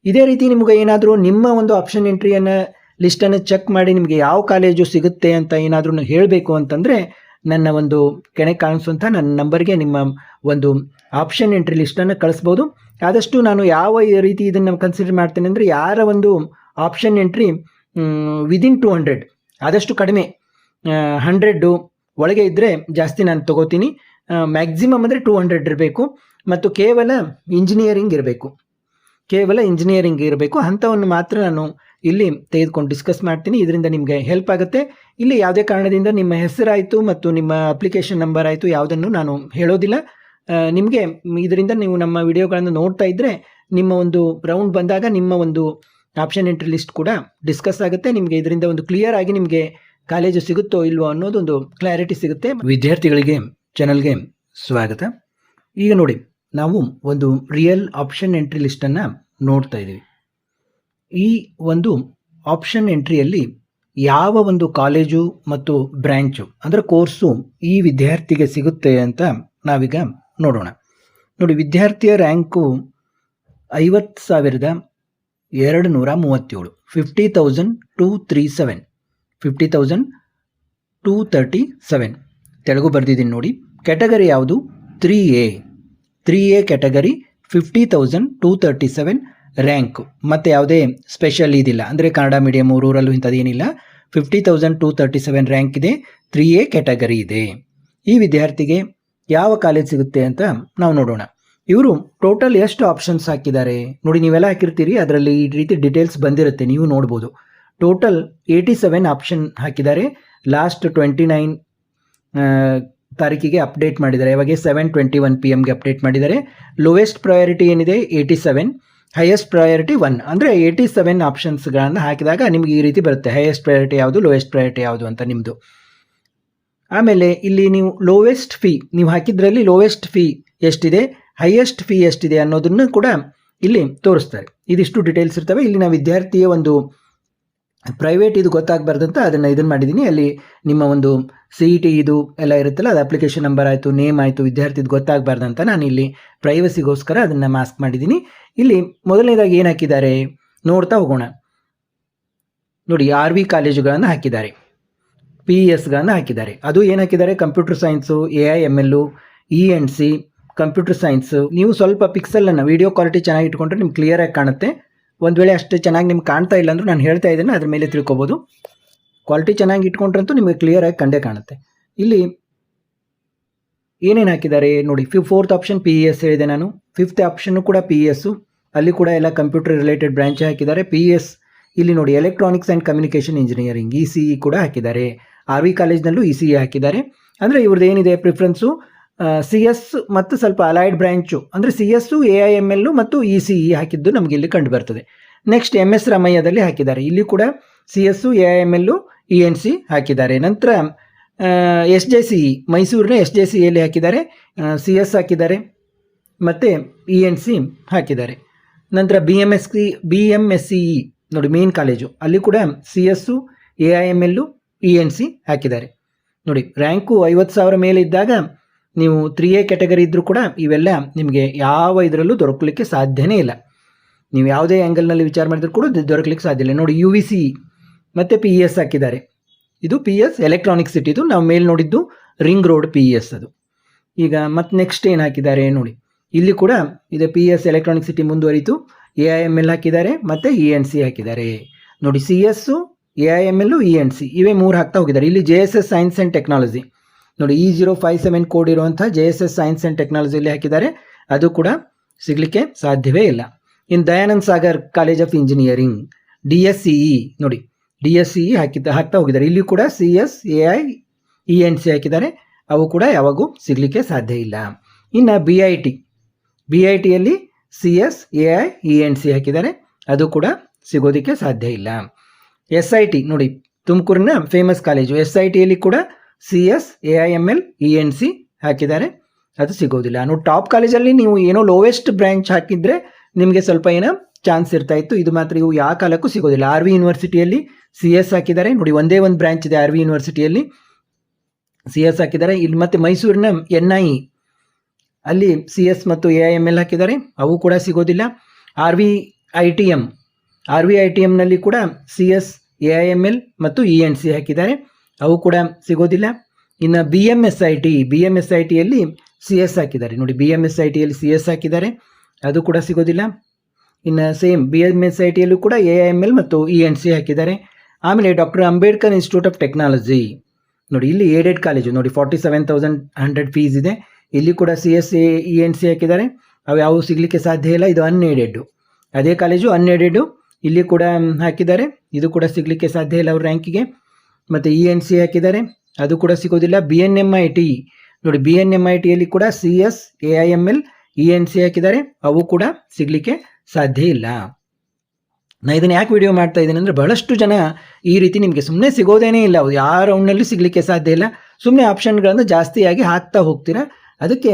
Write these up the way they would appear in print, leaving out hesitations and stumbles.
ಇದೇ ರೀತಿ ನಿಮಗೆ ಏನಾದರೂ ನಿಮ್ಮ ಒಂದು ಆಪ್ಷನ್ ಎಂಟ್ರಿಯನ್ನು ಲಿಸ್ಟನ್ನು ಚೆಕ್ ಮಾಡಿ ನಿಮಗೆ ಯಾವ ಕಾಲೇಜು ಸಿಗುತ್ತೆ ಅಂತ ಏನಾದರೂ ಹೇಳಬೇಕು ಅಂತಂದರೆ ನನ್ನ ಒಂದು ಕೆಳಗೆ ಕಾಣಿಸುವಂಥ ನನ್ನ ನಂಬರ್ಗೆ ನಿಮ್ಮ ಒಂದು ಆಪ್ಷನ್ ಎಂಟ್ರಿ ಲಿಸ್ಟನ್ನು ಕಳಿಸ್ಬೋದು. ಆದಷ್ಟು ನಾನು ಯಾವ ರೀತಿ ಇದನ್ನು ಕನ್ಸಿಡರ್ ಮಾಡ್ತೇನೆ ಅಂದರೆ, ಯಾರ ಒಂದು ಆಪ್ಷನ್ ಎಂಟ್ರಿ ವಿದಿನ್ 200 ಆದಷ್ಟು ಕಡಿಮೆ 100 ಒಳಗೆ ಇದ್ದರೆ ಜಾಸ್ತಿ ನಾನು ತೊಗೋತೀನಿ. ಮ್ಯಾಕ್ಸಿಮಮ್ ಅಂದರೆ 200 ಇರಬೇಕು ಮತ್ತು ಕೇವಲ ಇಂಜಿನಿಯರಿಂಗ್ ಇರಬೇಕು ಅಂಥವನ್ನು ಮಾತ್ರ ನಾನು ಇಲ್ಲಿ ತೆಗೆದುಕೊಂಡು ಡಿಸ್ಕಸ್ ಮಾಡ್ತೀನಿ. ಇದರಿಂದ ನಿಮಗೆ ಹೆಲ್ಪ್ ಆಗುತ್ತೆ. ಇಲ್ಲಿ ಯಾವುದೇ ಕಾರಣದಿಂದ ನಿಮ್ಮ ಹೆಸರಾಯಿತು ಮತ್ತು ನಿಮ್ಮ ಅಪ್ಲಿಕೇಶನ್ ನಂಬರ್ ಆಯಿತು ಯಾವುದನ್ನು ನಾನು ಹೇಳೋದಿಲ್ಲ. ನಿಮಗೆ ಇದರಿಂದ ನೀವು ನಮ್ಮ ವಿಡಿಯೋಗಳನ್ನು ನೋಡ್ತಾ ಇದ್ದರೆ ನಿಮ್ಮ ಒಂದು ರೌಂಡ್ ಬಂದಾಗ ನಿಮ್ಮ ಒಂದು ಆಪ್ಷನ್ ಎಂಟ್ರಿ ಲಿಸ್ಟ್ ಕೂಡ ಡಿಸ್ಕಸ್ ಆಗುತ್ತೆ. ನಿಮಗೆ ಇದರಿಂದ ಒಂದು ಕ್ಲಿಯರ್ ಆಗಿ ನಿಮಗೆ ಕಾಲೇಜು ಸಿಗುತ್ತೋ ಇಲ್ವೋ ಅನ್ನೋದೊಂದು ಕ್ಲಾರಿಟಿ ಸಿಗುತ್ತೆ. ವಿದ್ಯಾರ್ಥಿಗಳಿಗೆ ಚಾನಲ್ಗೆ ಸ್ವಾಗತ. ಈಗ ನೋಡಿ, ನಾವು ಒಂದು ರಿಯಲ್ ಆಪ್ಷನ್ ಎಂಟ್ರಿ ಲಿಸ್ಟನ್ನು ನೋಡ್ತಾ ಇದ್ದೀವಿ. ಈ ಒಂದು ಆಪ್ಷನ್ ಎಂಟ್ರಿಯಲ್ಲಿ ಯಾವ ಒಂದು ಕಾಲೇಜು ಮತ್ತು ಬ್ರ್ಯಾಂಚು ಅಂದರೆ ಕೋರ್ಸು ಈ ವಿದ್ಯಾರ್ಥಿಗೆ ಸಿಗುತ್ತೆ ಅಂತ ನಾವೀಗ ನೋಡೋಣ. ನೋಡಿ, ವಿದ್ಯಾರ್ಥಿಯ ರ್ಯಾಂಕು 50,237, 50,237, 50,237 ತೆಲುಗು ಬರೆದಿದ್ದೀನಿ ನೋಡಿ. ಕ್ಯಾಟಗರಿ ಯಾವುದು? 3A category, 50,237 rank. ಮತ್ತು ಯಾವುದೇ ಸ್ಪೆಷಲ್ ಇದಿಲ್ಲ, ಅಂದರೆ ಕನ್ನಡ ಮೀಡಿಯಮು ರೂರಲ್ಲು ಇಂಥದ್ದು ಏನಿಲ್ಲ. 50,237 ರ್ಯಾಂಕ್ ಇದೆ, 3A ಕ್ಯಾಟಗರಿ ಇದೆ. ಈ ವಿದ್ಯಾರ್ಥಿಗೆ ಯಾವ ಕಾಲೇಜ್ ಸಿಗುತ್ತೆ ಅಂತ ನಾವು ನೋಡೋಣ. ಇವರು ಟೋಟಲ್ ಎಷ್ಟು ಆಪ್ಷನ್ಸ್ ಹಾಕಿದ್ದಾರೆ ನೋಡಿ. ನೀವೆಲ್ಲ ಹಾಕಿರ್ತೀರಿ, ಅದರಲ್ಲಿ ಈ ರೀತಿ ಡೀಟೇಲ್ಸ್ ಬಂದಿರುತ್ತೆ, ನೀವು ನೋಡ್ಬೋದು. ಟೋಟಲ್ 87 ಆಪ್ಷನ್ ಹಾಕಿದ್ದಾರೆ. ಲಾಸ್ಟ್ 29 ತಾರೀಕಿಗೆ ಅಪ್ಡೇಟ್ ಮಾಡಿದ್ದಾರೆ. ಇವಾಗ 7:21 PM ಅಪ್ಡೇಟ್ ಮಾಡಿದ್ದಾರೆ. ಲೋವೆಸ್ಟ್ ಪ್ರಯಾರಿಟಿ ಏನಿದೆ 87, ಹೈಯೆಸ್ಟ್ ಪ್ರಯಾರಿಟಿ 1. ಅಂದರೆ 87 ಆಪ್ಷನ್ಸ್ಗಳನ್ನು ಹಾಕಿದಾಗ ನಿಮ್ಗೆ ಈ ರೀತಿ ಬರುತ್ತೆ, ಹೈಯೆಸ್ಟ್ ಪ್ರಯಾರಿಟಿ ಯಾವುದು, ಲೋವೆಸ್ಟ್ ಪ್ರಯಾರಿಟಿ ಯಾವುದು ಅಂತ ನಿಮ್ಮದು. ಆಮೇಲೆ ಇಲ್ಲಿ ನೀವು ಲೋವೆಸ್ಟ್ ಫೀ ನೀವು ಹಾಕಿದ್ರಲ್ಲಿ ಲೋವೆಸ್ಟ್ ಫೀ ಎಷ್ಟಿದೆ, ಹೈಯೆಸ್ಟ್ ಫೀ ಎಷ್ಟಿದೆ ಅನ್ನೋದನ್ನು ಕೂಡ ಇಲ್ಲಿ ತೋರಿಸ್ತಾರೆ. ಇದಿಷ್ಟು ಡೀಟೇಲ್ಸ್ ಇರ್ತವೆ. ಇಲ್ಲಿ ನಾವು ವಿದ್ಯಾರ್ಥಿಯ ಒಂದು ಪ್ರೈವೇಟ್ ಇದು ಗೊತ್ತಾಗಬಾರ್ದಂತ ಇದನ್ನು ಮಾಡಿದ್ದೀನಿ. ಅಲ್ಲಿ ನಿಮ್ಮ ಒಂದು CET ಇದು ಎಲ್ಲ ಇರುತ್ತಲ್ಲ, ಅದು ಅಪ್ಲಿಕೇಶನ್ ನಂಬರ್ ಆಯಿತು, ನೇಮ್ ಆಯಿತು, ವಿದ್ಯಾರ್ಥಿದು ಗೊತ್ತಾಗಬಾರ್ದಂತ ನಾನು ಇಲ್ಲಿ ಪ್ರೈವಸಿಗೋಸ್ಕರ ಅದನ್ನು ಮಾಸ್ಕ್ ಮಾಡಿದ್ದೀನಿ. ಇಲ್ಲಿ ಮೊದಲನೇದಾಗಿ ಏನು ಹಾಕಿದ್ದಾರೆ ನೋಡ್ತಾ ಹೋಗೋಣ. ನೋಡಿ, RV ಕಾಲೇಜುಗಳನ್ನು ಹಾಕಿದ್ದಾರೆ, PESಗಳನ್ನು ಹಾಕಿದ್ದಾರೆ. ಅದು ಏನು ಹಾಕಿದ್ದಾರೆ? Computer science, AIML, ENC, computer science. ನೀವು ಸ್ವಲ್ಪ ಪಿಕ್ಸೆಲನ್ನು ವಿಡಿಯೋ ಕ್ವಾಲಿಟಿ ಚೆನ್ನಾಗಿ ಇಟ್ಕೊಂಡ್ರೆ ನಿಮ್ಗೆ ಕ್ಲಿಯರಾಗಿ ಕಾಣುತ್ತೆ. ಒಂದು ವೇಳೆ ಅಷ್ಟು ಚೆನ್ನಾಗಿ ನಿಮ್ಗೆ ಕಾಣ್ತಾ ಇಲ್ಲ ಅಂದರೂ ನಾನು ಹೇಳ್ತಾ ಇದ್ದೇನೆ, ಅದ್ರ ಮೇಲೆ ತಿಳ್ಕೊಬೋದು. ಕ್ವಾಲಿಟಿ ಚೆನ್ನಾಗಿ ಇಟ್ಕೊಂಡ್ರಂತೂ ನಿಮಗೆ ಕ್ಲಿಯರಾಗಿ ಕಂಡೇ ಕಾಣುತ್ತೆ. ಇಲ್ಲಿ ಏನೇನು ಹಾಕಿದ್ದಾರೆ ನೋಡಿ. 4th ಆಪ್ಷನ್ PES ಹೇಳಿದೆ ನಾನು. 5th ಆಪ್ಷನ್ನು ಕೂಡ PES, ಅಲ್ಲಿ ಕೂಡ ಎಲ್ಲ ಕಂಪ್ಯೂಟರ್ ರಿಲೇಟೆಡ್ ಬ್ರಾಂಚ್ ಹಾಕಿದ್ದಾರೆ. PES ಇಲ್ಲಿ ನೋಡಿ, electronics and communication engineering ECE ಕೂಡ ಹಾಕಿದ್ದಾರೆ. RV ಕಾಲೇಜ್ನಲ್ಲೂ ECE ಹಾಕಿದ್ದಾರೆ. ಅಂದರೆ ಇವ್ರದ್ದು ಏನಿದೆ ಪ್ರಿಫರೆನ್ಸು CS ಮತ್ತು ಸ್ವಲ್ಪ ಅಲೈಡ್ ಬ್ರ್ಯಾಂಚು, ಅಂದರೆ CS, AIML ಮತ್ತು ECE ಹಾಕಿದ್ದು ನಮಗೆ ಇಲ್ಲಿ ಕಂಡು ಬರ್ತದೆ. ನೆಕ್ಸ್ಟ್ MS ರಾಮಯ್ಯದಲ್ಲಿ ಹಾಕಿದ್ದಾರೆ. ಇಲ್ಲಿ ಕೂಡ CS, AIML, ENC ಹಾಕಿದ್ದಾರೆ. ನಂತರ SJCE ಮೈಸೂರಿನ SJCEಯಲ್ಲಿ ಹಾಕಿದ್ದಾರೆ, CS ಹಾಕಿದ್ದಾರೆ ಮತ್ತು ENC ಹಾಕಿದ್ದಾರೆ. ನಂತರ BMSCE ನೋಡಿ, ಮೇನ್ ಕಾಲೇಜು, ಅಲ್ಲಿ ಕೂಡ CS, AIML, ENC ಹಾಕಿದ್ದಾರೆ. ನೋಡಿ, ರ್ಯಾಂಕು 50,000 ಮೇಲೆ ಇದ್ದಾಗ ನೀವು 3A ಕ್ಯಾಟಗರಿ ಇದ್ದರೂ ಕೂಡ ಇವೆಲ್ಲ ನಿಮಗೆ ಯಾವ ಇದರಲ್ಲೂ ದೊರಕಲಿಕ್ಕೆ ಸಾಧ್ಯನೇ ಇಲ್ಲ. ನೀವು ಯಾವುದೇ ಆ್ಯಂಗಲ್ನಲ್ಲಿ ವಿಚಾರ ಮಾಡಿದರೂ ಕೂಡ ದೊರಕಲಿಕ್ಕೆ ಸಾಧ್ಯ ಇಲ್ಲ. ನೋಡಿ, UVCE ಮತ್ತು PES ಹಾಕಿದ್ದಾರೆ. ಇದು PES ಎಲೆಕ್ಟ್ರಾನಿಕ್ ಸಿಟಿದು, ನಾವು ಮೇಲೆ ನೋಡಿದ್ದು ರಿಂಗ್ ರೋಡ್ PES ಅದು. ಈಗ ಮತ್ತು ನೆಕ್ಸ್ಟ್ ಏನು ಹಾಕಿದ್ದಾರೆ ನೋಡಿ, ಇಲ್ಲಿ ಕೂಡ ಇದೆ PES ಎಲೆಕ್ಟ್ರಾನಿಕ್ ಸಿಟಿ ಮುಂದುವರಿತು. AIML ಹಾಕಿದ್ದಾರೆ ಮತ್ತು ENC ಹಾಕಿದ್ದಾರೆ. ನೋಡಿ, CS, AIML, ENC ಇವೇ 3 ಹಾಕ್ತಾ ಹೋಗಿದ್ದಾರೆ. ಇಲ್ಲಿ JSS ಸೈನ್ಸ್ ಆ್ಯಂಡ್ ಟೆಕ್ನಾಲಜಿ ನೋಡಿ, E057 ಕೋಡ್ ಇರುವಂಥ JSS ಸೈನ್ಸ್ ಆ್ಯಂಡ್ ಟೆಕ್ನಾಲಜಿಯಲ್ಲಿ ಹಾಕಿದ್ದಾರೆ. ಅದು ಕೂಡ ಸಿಗಲಿಕ್ಕೆ ಸಾಧ್ಯವೇ ಇಲ್ಲ. ಇನ್ನು Dayanand Sagar college of engineering DSCE ನೋಡಿ, DSCE ಹಾಕ್ತಾ ಹೋಗಿದ್ದಾರೆ. ಇಲ್ಲಿ ಕೂಡ CS, AI, ENC ಹಾಕಿದ್ದಾರೆ. ಅವು ಕೂಡ ಯಾವಾಗೂ ಸಿಗಲಿಕ್ಕೆ ಸಾಧ್ಯ ಇಲ್ಲ. ಇನ್ನು BITಯಲ್ಲಿ CS, AI, ENC ಹಾಕಿದ್ದಾರೆ. ಅದು ಕೂಡ ಸಿಗೋದಕ್ಕೆ ಸಾಧ್ಯ ಇಲ್ಲ. SIT ನೋಡಿ, ತುಮಕೂರಿನ ಫೇಮಸ್ ಕಾಲೇಜು. SITಯಲ್ಲಿ ಕೂಡ CS, AIML, ENC ಹಾಕಿದ್ದಾರೆ. ಅದು ಸಿಗೋದಿಲ್ಲ. ನೋಡಿ, ಟಾಪ್ ಕಾಲೇಜಲ್ಲಿ ನೀವು ಏನೋ ಲೋವೆಸ್ಟ್ ಬ್ರ್ಯಾಂಚ್ ಹಾಕಿದರೆ ನಿಮಗೆ ಸ್ವಲ್ಪ ಏನೋ ಚಾನ್ಸ್ ಇರ್ತಾ ಇತ್ತು. ಇದು ಮಾತ್ರ ಇವು ಯಾವ ಕಾಲಕ್ಕೂ ಸಿಗೋದಿಲ್ಲ. RV ಯೂನಿವರ್ಸಿಟಿಯಲ್ಲಿ CS ಹಾಕಿದ್ದಾರೆ. ನೋಡಿ, ಒಂದೇ ಒಂದು ಬ್ರ್ಯಾಂಚ್ ಇದೆ RV ಯೂನಿವರ್ಸಿಟಿಯಲ್ಲಿ, CS ಹಾಕಿದ್ದಾರೆ. ಇಲ್ಲಿ ಮತ್ತು ಮೈಸೂರಿನ NIE ಅಲ್ಲಿ CS ಮತ್ತು AIML ಹಾಕಿದ್ದಾರೆ. ಅವು ಕೂಡ ಸಿಗೋದಿಲ್ಲ. RV ITM RVITMನಲ್ಲಿ ಕೂಡ CS AIML ಮತ್ತು ENC ಹಾಕಿದ್ದಾರೆ, ಅವು ಕೂಡ ಸಿಗೋದಿಲ್ಲ. ಇನ್ನು BMSITಯಲ್ಲಿ CS ಹಾಕಿದ್ದಾರೆ ನೋಡಿ, BMSITಯಲ್ಲಿ CS ಹಾಕಿದ್ದಾರೆ, ಅದು ಕೂಡ ಸಿಗೋದಿಲ್ಲ. ಇನ್ನು ಸೇಮ್ BMSITಯಲ್ಲೂ ಕೂಡ AIML ಮತ್ತು ENC ಹಾಕಿದ್ದಾರೆ. ಆಮೇಲೆ doctor Ambedkar institute of technology ನೋಡಿ, ಇಲ್ಲಿ ಏಡೆಡ್ ಕಾಲೇಜು ನೋಡಿ, 47,100 ಫೀಸ್ ಇದೆ. ಇಲ್ಲಿ ಕೂಡ CS ENC ಹಾಕಿದ್ದಾರೆ, ಅವು ಯಾವುವು ಸಿಗಲಿಕ್ಕೆ ಸಾಧ್ಯ ಇಲ್ಲ, ಇದು ಅನ್ಏಡೆಡ್. ಅದೇ ಕಾಲೇಜು ಅನ್ಏಡೆಡ್, ಇಲ್ಲಿ ಕೂಡ ಹಾಕಿದ್ದಾರೆ, ಇದು ಕೂಡ ಸಿಗಲಿಕ್ಕೆ ಸಾಧ್ಯ ಇಲ್ಲ ಅವ್ರ ರ್ಯಾಂಕಿಗೆ. ಮತ್ತು ENC ಹಾಕಿದ್ದಾರೆ, ಅದು ಕೂಡ ಸಿಗೋದಿಲ್ಲ. BNMIT ನೋಡಿ, BNMITಯಲ್ಲಿ ಕೂಡ CS AIML ENC ಹಾಕಿದ್ದಾರೆ, ಅವು ಕೂಡ ಸಿಗಲಿಕ್ಕೆ ಸಾಧ್ಯ ಇಲ್ಲ. ನಾನು ಇದನ್ನು ಯಾಕೆ ವಿಡಿಯೋ ಮಾಡ್ತಾ ಇದ್ದೀನಿ ಅಂದರೆ, ಬಹಳಷ್ಟು ಜನ ಈ ರೀತಿ ನಿಮಗೆ ಸುಮ್ಮನೆ ಸಿಗೋದೇನೇ ಇಲ್ಲ, ಯಾವ ರೌಂಡ್ನಲ್ಲಿ ಸಿಗಲಿಕ್ಕೆ ಸಾಧ್ಯ ಇಲ್ಲ, ಸುಮ್ಮನೆ ಆಪ್ಷನ್ಗಳನ್ನು ಜಾಸ್ತಿಯಾಗಿ ಹಾಕ್ತಾ ಹೋಗ್ತೀರಾ. ಅದಕ್ಕೆ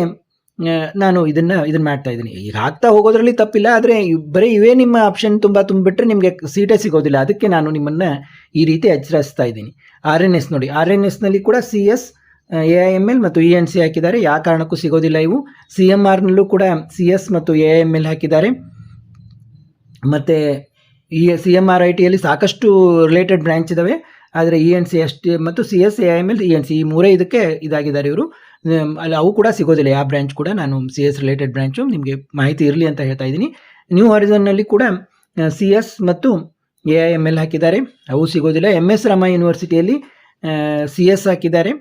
ನಾನು ಇದನ್ನು ಮಾಡ್ತಾ ಇದ್ದೀನಿ. ಈಗ ಹಾಕ್ತಾ ಹೋಗೋದ್ರಲ್ಲಿ ತಪ್ಪಿಲ್ಲ, ಆದರೆ ಬರೀ ಇವೇ ನಿಮ್ಮ ಆಪ್ಷನ್ ತುಂಬಿಬಿಟ್ರೆ ನಿಮಗೆ ಸೀಟೇ ಸಿಗೋದಿಲ್ಲ. ಅದಕ್ಕೆ ನಾನು ನಿಮ್ಮನ್ನು ಈ ರೀತಿ ಎಚ್ಚರಿಸ್ತಾ ಇದ್ದೀನಿ. RNS ನೋಡಿ, RNSನಲ್ಲಿ ಕೂಡ CS AIML ಮತ್ತು ENC ಹಾಕಿದ್ದಾರೆ, ಯಾವ ಕಾರಣಕ್ಕೂ ಸಿಗೋದಿಲ್ಲ ಇವು. CMRನಲ್ಲೂ ಕೂಡ CS ಮತ್ತು AIML ಹಾಕಿದ್ದಾರೆ. ಮತ್ತು ಈ CMRITಯಲ್ಲಿ ಸಾಕಷ್ಟು ರಿಲೇಟೆಡ್ ಬ್ರ್ಯಾಂಚ್ ಇದ್ದಾವೆ, ಆದರೆ ENC ಅಷ್ಟೇ ಮತ್ತು CS AIML ENC ಈ ಮೂರೇ ಇದಕ್ಕೆ ಇದಾಗಿದ್ದಾರೆ ಇವರು. ಅಲ್ಲಿ ಅವು ಕೂಡ ಸಿಗೋದಿಲ್ಲ, ಯಾವ ಬ್ರ್ಯಾಂಚ್ ಕೂಡ. ನಾನು CS ರಿಲೇಟೆಡ್ ಬ್ರ್ಯಾಂಚು ನಿಮಗೆ ಮಾಹಿತಿ ಇರಲಿ ಅಂತ ಹೇಳ್ತಾ ಇದ್ದೀನಿ. ನ್ಯೂ ಹಾರಿಝನ್ನಲ್ಲಿ ಕೂಡ CS ಮತ್ತು AIML ಹಾಕಿದ್ದಾರೆ, ಅವು ಸಿಗೋದಿಲ್ಲ. MS ರಾಮ ಯೂನಿವರ್ಸಿಟಿಯಲ್ಲಿ CS ಹಾಕಿದ್ದಾರೆ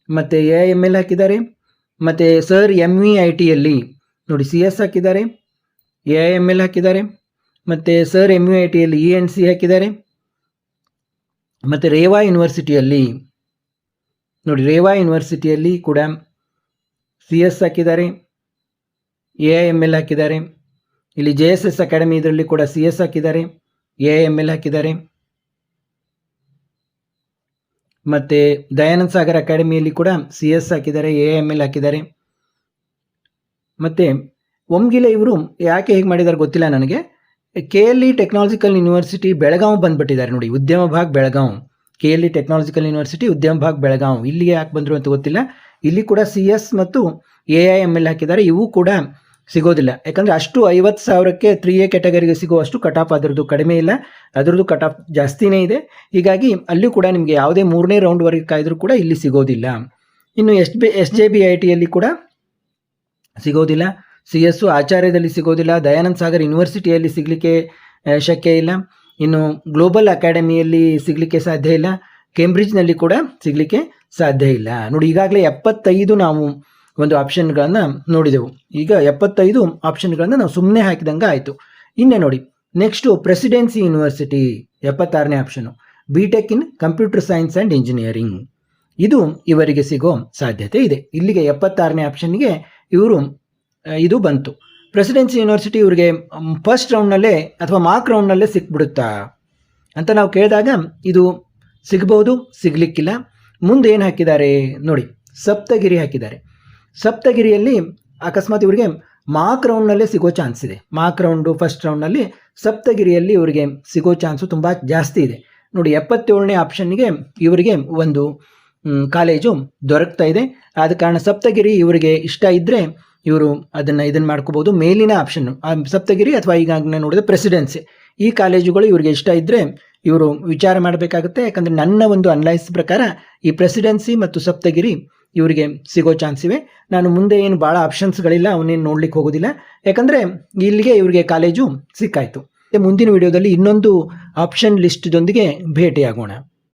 ಮತ್ತು AIML ಹಾಕಿದ್ದಾರೆ. ಮತ್ತು ಸರ್ MVITಯಲ್ಲಿ ನೋಡಿ, CS ಹಾಕಿದ್ದಾರೆ, AIML ಹಾಕಿದ್ದಾರೆ. ಮತ್ತು ಸರ್ MVITಯಲ್ಲಿ ENC ಹಾಕಿದ್ದಾರೆ. ಮತ್ತು ರೇವಾ ಯೂನಿವರ್ಸಿಟಿಯಲ್ಲಿ ನೋಡಿ, ರೇವಾ ಯೂನಿವರ್ಸಿಟಿಯಲ್ಲಿ ಕೂಡ CS ಹಾಕಿದ್ದಾರೆ, AIML ಹಾಕಿದ್ದಾರೆ. ಇಲ್ಲಿ JSS ಅಕಾಡೆಮಿ ಇದರಲ್ಲಿ ಕೂಡ CS ಹಾಕಿದ್ದಾರೆ, AIML ಹಾಕಿದ್ದಾರೆ. ಮತ್ತು ದಯಾನಂದ ಸಾಗರ್ ಅಕಾಡೆಮಿಯಲ್ಲಿ ಕೂಡ CS ಹಾಕಿದ್ದಾರೆ, AIML ಹಾಕಿದ್ದಾರೆ. ಮತ್ತು ಒಮ್ಗಿಲೆ ಇವರು ಯಾಕೆ ಹೇಗೆ ಮಾಡಿದ್ದಾರೆ ಗೊತ್ತಿಲ್ಲ ನನಗೆ. KLE ಟೆಕ್ನಾಲಜಿಕಲ್ ಯೂನಿವರ್ಸಿಟಿ ಬೆಳಗಾವಿ ಬಂದುಬಿಟ್ಟಿದ್ದಾರೆ ನೋಡಿ, ಉದ್ಯಮ ಭಾಗ ಬೆಳಗಾವಿ. KLE ಟೆಕ್ನಾಲಜಿಕಲ್ ಯೂನಿವರ್ಸಿಟಿ ಉದ್ಯಮ ಭಾಗ ಬೆಳಗಾವಿ, ಇಲ್ಲಿಗೆ ಯಾಕೆ ಬಂದರು ಅಂತ ಗೊತ್ತಿಲ್ಲ. ಇಲ್ಲಿ ಕೂಡ CS ಮತ್ತು AIML ಹಾಕಿದ್ದಾರೆ, ಇವು ಕೂಡ ಸಿಗೋದಿಲ್ಲ. ಯಾಕಂದರೆ ಅಷ್ಟು 50,000ಕ್ಕೆ 3A ಕ್ಯಾಟಗರಿಗೆ ಸಿಗುವಷ್ಟು ಕಟ್ ಆಫ್ ಅದರದ್ದು ಕಡಿಮೆ ಇಲ್ಲ, ಅದರದ್ದು ಕಟ್ ಆಫ್ ಜಾಸ್ತಿನೇ ಇದೆ. ಹೀಗಾಗಿ ಅಲ್ಲಿ ಕೂಡ ನಿಮಗೆ ಯಾವುದೇ 3ನೇ ರೌಂಡ್ವರೆಗೆ ಕಾಯ್ದರೂ ಕೂಡ ಇಲ್ಲಿ ಸಿಗೋದಿಲ್ಲ. ಇನ್ನು SJBITಯಲ್ಲಿ ಕೂಡ ಸಿಗೋದಿಲ್ಲ, CS ಆಚಾರ್ಯದಲ್ಲಿ ಸಿಗೋದಿಲ್ಲ, ದಯಾನಂದ ಸಾಗರ್ ಯೂನಿವರ್ಸಿಟಿಯಲ್ಲಿ ಸಿಗಲಿಕ್ಕೆ ಶಕ್ಯ ಇಲ್ಲ, ಇನ್ನು ಗ್ಲೋಬಲ್ ಅಕಾಡೆಮಿಯಲ್ಲಿ ಸಿಗಲಿಕ್ಕೆ ಸಾಧ್ಯ ಇಲ್ಲ, ಕೇಂಬ್ರಿಡ್ಜ್ನಲ್ಲಿ ಕೂಡ ಸಿಗಲಿಕ್ಕೆ ಸಾಧ್ಯ ಇಲ್ಲ. ನೋಡಿ, ಈಗಾಗಲೇ 75 ನಾವು ಒಂದು ಆಪ್ಷನ್ಗಳನ್ನು ನೋಡಿದೆವು. ಈಗ 75 ಆಪ್ಷನ್ಗಳನ್ನು ನಾವು ಸುಮ್ಮನೆ ಹಾಕಿದಂಗೆ ಆಯಿತು. ಇನ್ನೇ ನೋಡಿ, ನೆಕ್ಸ್ಟು ಪ್ರೆಸಿಡೆನ್ಸಿ ಯೂನಿವರ್ಸಿಟಿ 76ನೇ option, BTech in computer science and engineering, ಇದು ಇವರಿಗೆ ಸಿಗೋ ಸಾಧ್ಯತೆ ಇದೆ. ಇಲ್ಲಿಗೆ 76ನೇ ಆಪ್ಷನ್ಗೆ ಇವರು ಇದು ಬಂತು. ಪ್ರೆಸಿಡೆನ್ಸಿ ಯೂನಿವರ್ಸಿಟಿ ಇವರಿಗೆ ಫಸ್ಟ್ ರೌಂಡ್ನಲ್ಲೇ ಅಥವಾ ಮಾರ್ಕ್ ರೌಂಡ್ನಲ್ಲೇ ಸಿಕ್ಬಿಡುತ್ತಾ ಅಂತ ನಾವು ಕೇಳಿದಾಗ ಇದು ಸಿಗ್ಬೋದು, ಸಿಗಲಿಕ್ಕಿಲ್ಲ. ಮುಂದೆ ಏನು ಹಾಕಿದ್ದಾರೆ ನೋಡಿ, ಸಪ್ತಗಿರಿ ಹಾಕಿದ್ದಾರೆ. ಸಪ್ತಗಿರಿಯಲ್ಲಿ ಅಕಸ್ಮಾತ್ ಇವರಿಗೆ ಮಾರ್ಕ್ ರೌಂಡ್ನಲ್ಲೇ ಸಿಗೋ ಚಾನ್ಸ್ ಇದೆ. ಮಾರ್ಕ್ ರೌಂಡು ಫಸ್ಟ್ ರೌಂಡ್ನಲ್ಲಿ ಸಪ್ತಗಿರಿಯಲ್ಲಿ ಇವರಿಗೆ ಸಿಗೋ ಚಾನ್ಸು ತುಂಬ ಜಾಸ್ತಿ ಇದೆ ನೋಡಿ. 77ನೇ ಆಪ್ಷನ್ನಿಗೆ ಇವರಿಗೆ ಒಂದು ಕಾಲೇಜು ದೊರಕ್ತಾ ಇದೆ. ಆದ ಕಾರಣ ಸಪ್ತಗಿರಿ ಇವರಿಗೆ ಇಷ್ಟ ಇದ್ದರೆ ಇವರು ಇದನ್ನು ಮಾಡ್ಕೋಬೋದು. ಮೇಲಿನ ಆಪ್ಷನ್ನು ಸಪ್ತಗಿರಿ ಅಥವಾ ಈಗ ನೋಡಿದ ಪ್ರೆಸಿಡೆನ್ಸಿ, ಈ ಕಾಲೇಜುಗಳು ಇವರಿಗೆ ಇಷ್ಟ ಇದ್ದರೆ ಇವರು ವಿಚಾರ ಮಾಡಬೇಕಾಗುತ್ತೆ. ಯಾಕಂದರೆ ನನ್ನ ಒಂದು ಅನಲೈಸ್ ಪ್ರಕಾರ ಈ ಪ್ರೆಸಿಡೆನ್ಸಿ ಮತ್ತು ಸಪ್ತಗಿರಿ ಇವರಿಗೆ ಸಿಗೋ ಚಾನ್ಸ್ ಇವೆ. ನಾನು ಮುಂದೆ ಏನು ಭಾಳ ಆಪ್ಷನ್ಸ್ಗಳಿಲ್ಲ, ಅವನ್ನೇನು ನೋಡ್ಲಿಕ್ಕೆ ಹೋಗೋದಿಲ್ಲ, ಯಾಕಂದರೆ ಇಲ್ಲಿಗೆ ಇವರಿಗೆ ಕಾಲೇಜು ಸಿಕ್ಕಾಯಿತು. ಮುಂದಿನ ವಿಡಿಯೋದಲ್ಲಿ ಇನ್ನೊಂದು ಆಪ್ಷನ್ ಲಿಸ್ಟ್ದೊಂದಿಗೆ ಭೇಟಿಯಾಗೋಣ.